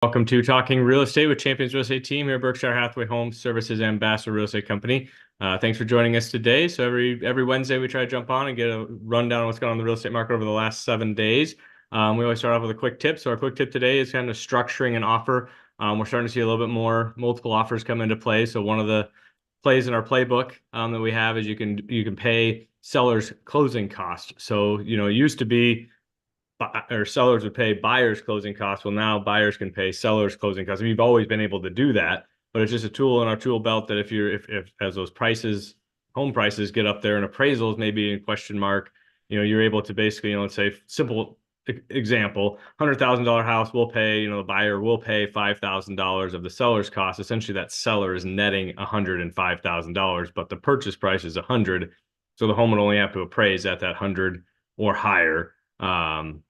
Welcome to Talking Real Estate with Champions Real Estate Team here at Berkshire Hathaway Home Services Ambassador Real Estate Company. Thanks for joining us today. So every Wednesday we try to jump on and get a rundown of what's going on in the real estate market over the last 7 days. We always start off with a quick tip. So our quick tip today is kind of structuring an offer. We're starting to see a little bit more multiple offers come into play. So one of the plays in our playbook that we have is you can pay sellers closing costs. So it used to be or sellers would pay buyers closing costs. Well, now buyers can pay sellers closing costs. We've always been able to do that, but it's just a tool in our tool belt that if as those home prices get up there and appraisals maybe in question mark, you're able to basically, let's say simple example, $100,000 house will pay, the buyer will pay $5,000 of the seller's cost. Essentially that seller is netting $105,000, but the purchase price is 100. So the home would only have to appraise at that 100 or higher. From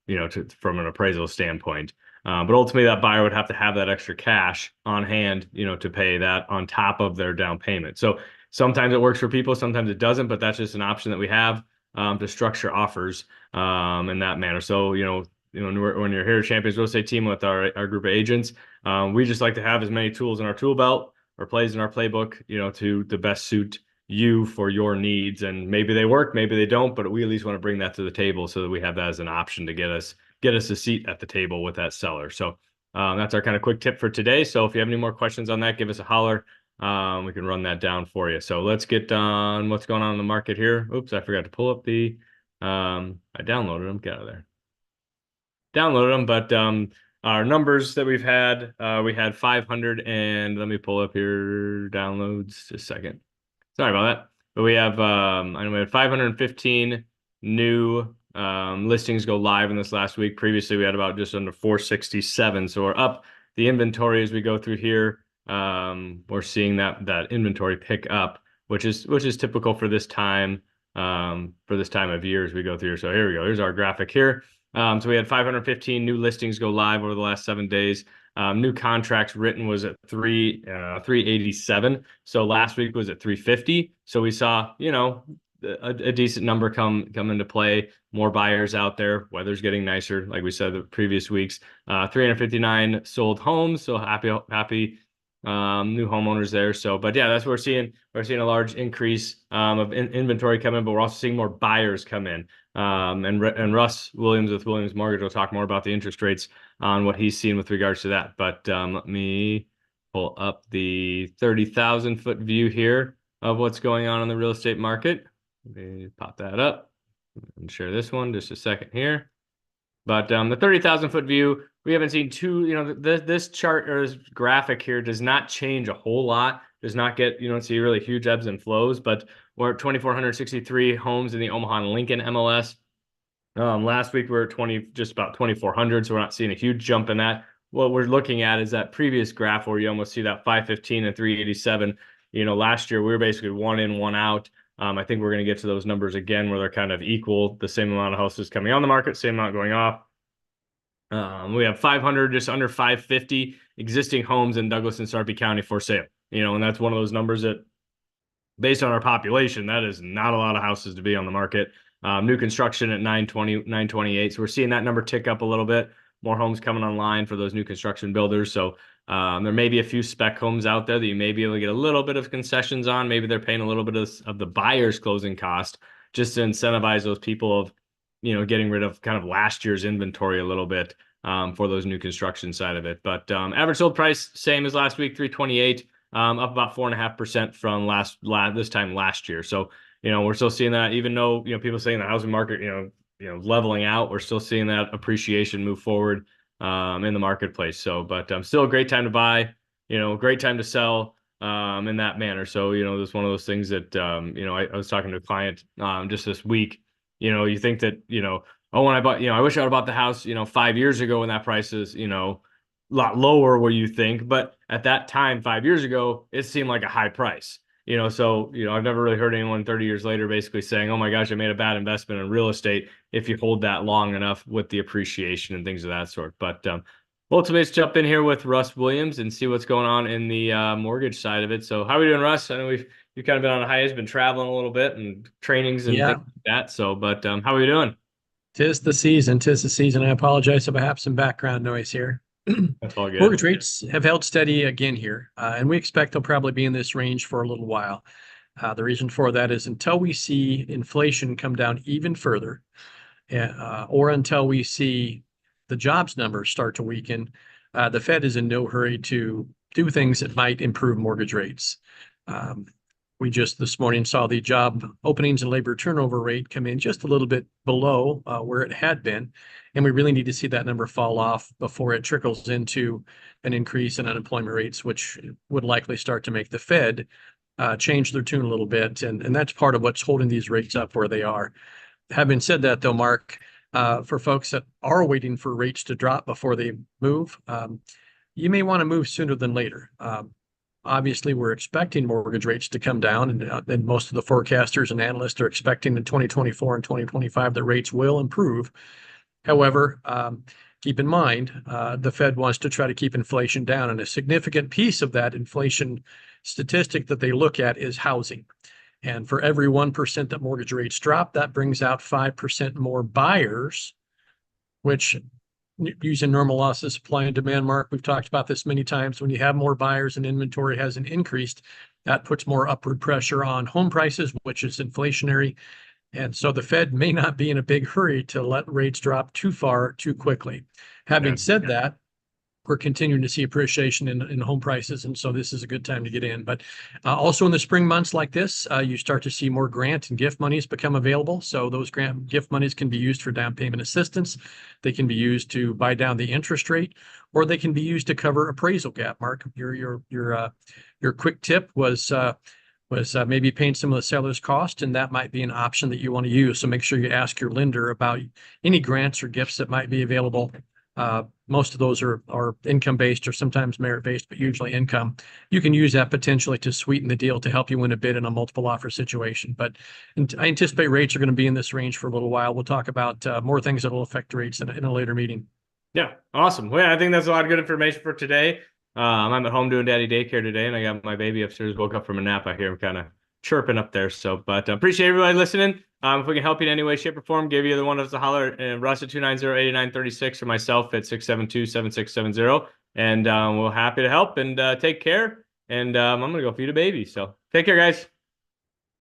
an appraisal standpoint. But ultimately that buyer would have to have that extra cash on hand, to pay that on top of their down payment. So sometimes it works for people, sometimes it doesn't, but that's just an option that we have to structure offers in that manner. So, when you're here at Champions Real Estate Team with our group of agents, we just like to have as many tools in our tool belt or plays in our playbook, to the best suit you for your needs. And maybe they work, maybe they don't, but we at least want to bring that to the table so that we have that as an option to get us a seat at the table with that seller. So that's our kind of quick tip for today. So if you have any more questions on that, give us a holler. We can run that down for you. So let's get on what's going on in the market here. Oops, I forgot to pull up I downloaded them. Get out of there. Downloaded them, but our numbers that we've had, we had 500 and let me pull up here downloads just a second. Sorry about that. But we have I know we had 515 new listings go live in this last week. Previously, we had about just under 467. So we're up the inventory as we go through here. We're seeing that inventory pick up, which is typical for this time of year as we go through. So here we go. Here's our graphic here. So we had 515 new listings go live over the last 7 days. New contracts written was at 387. So last week was at 350. So we saw, a decent number come into play. More buyers out there. Weather's getting nicer, like we said the previous weeks. 359 sold homes. So happy new homeowners there. So, but yeah, that's what we're seeing. We're seeing a large increase of inventory come in, but we're also seeing more buyers come in. And Russ Williams with Williams Mortgage will talk more about the interest rates on what he's seen with regards to that. But let me pull up the 30,000 foot view here of what's going on in the real estate market. Let me pop that up and share this one just a second here. But the 30,000 foot view, we haven't seen this chart or this graphic here does not change a whole lot. Does not get, see really huge ebbs and flows, but we're at 2,463 homes in the Omaha and Lincoln MLS. Last week we were at just about 2,400, so we're not seeing a huge jump in that. What we're looking at is that previous graph where you almost see that 515 and 387. Last year we were basically one in, one out. I think we're going to get to those numbers again where they're kind of equal, the same amount of houses coming on the market, same amount going off. We have 500, just under 550 existing homes in Douglas and Sarpy County for sale. And that's one of those numbers that, based on our population, that is not a lot of houses to be on the market. New construction at 928. So we're seeing that number tick up a little bit. More homes coming online for those new construction builders. So there may be a few spec homes out there that you may be able to get a little bit of concessions on. Maybe they're paying a little bit of the buyer's closing cost just to incentivize those people of, getting rid of kind of last year's inventory a little bit for those new construction side of it. But average sold price, same as last week, 328, up about 4.5% from this time last year. So, we're still seeing that, even though, people saying the housing market, leveling out, we're still seeing that appreciation move forward in the marketplace. So, but still a great time to buy, great time to sell in that manner. So, this is one of those things that, I was talking to a client just this week. You think that, oh, when I bought, I wish I would have bought the house, 5 years ago when that price is, a lot lower where you think. But at that time, 5 years ago, it seemed like a high price. So, I've never really heard anyone 30 years later basically saying, oh my gosh, I made a bad investment in real estate if you hold that long enough with the appreciation and things of that sort. But ultimately, let's jump in here with Russ Williams and see what's going on in the mortgage side of it. So how are we doing, Russ? I know you've kind of been on a hiatus, been traveling a little bit and trainings and Yeah, things like that. So, but how are you doing? tis the season. Tis the season. I apologize if I have some background noise here. That's all good. Mortgage rates have held steady again here, and we expect they'll probably be in this range for a little while. The reason for that is until we see inflation come down even further, or until we see the jobs numbers start to weaken, the Fed is in no hurry to do things that might improve mortgage rates. Um, we just this morning saw the job openings and labor turnover rate come in just a little bit below where it had been. And we really need to see that number fall off before it trickles into an increase in unemployment rates, which would likely start to make the Fed change their tune a little bit. And that's part of what's holding these rates up where they are. Having said that, though, Mark, for folks that are waiting for rates to drop before they move, you may want to move sooner than later. Obviously, we're expecting mortgage rates to come down, and most of the forecasters and analysts are expecting in 2024 and 2025 that rates will improve. However, keep in mind, the Fed wants to try to keep inflation down, and a significant piece of that inflation statistic that they look at is housing. And for every 1% that mortgage rates drop, that brings out 5% more buyers, which, using normal laws of supply and demand, Mark, we've talked about this many times. When you have more buyers and inventory hasn't increased, that puts more upward pressure on home prices, which is inflationary. And so the Fed may not be in a big hurry to let rates drop too far too quickly. Having said that, we're continuing to see appreciation in home prices, and so this is a good time to get in. But also in the spring months like this, you start to see more grant and gift monies become available. So those grant gift monies can be used for down payment assistance. They can be used to buy down the interest rate, or they can be used to cover appraisal gap. Mark, your quick tip was maybe paying some of the seller's cost, and that might be an option that you want to use. So make sure you ask your lender about any grants or gifts that might be available. Most of those are income-based or sometimes merit-based, but usually income. You can use that potentially to sweeten the deal to help you win a bid in a multiple offer situation. But I anticipate rates are going to be in this range for a little while. We'll talk about more things that will affect rates in a later meeting. Yeah, awesome. Well, yeah, I think that's a lot of good information for today. I'm at home doing daddy daycare today, and I got my baby upstairs, woke up from a nap. I hear him kind of chirping up there. So, but appreciate everybody listening. If we can help you in any way, shape, or form, give you the one of us to holler, Russ at 290-8936 or myself at 672-7670. And we're happy to help and take care. And I'm going to go feed a baby. So take care, guys.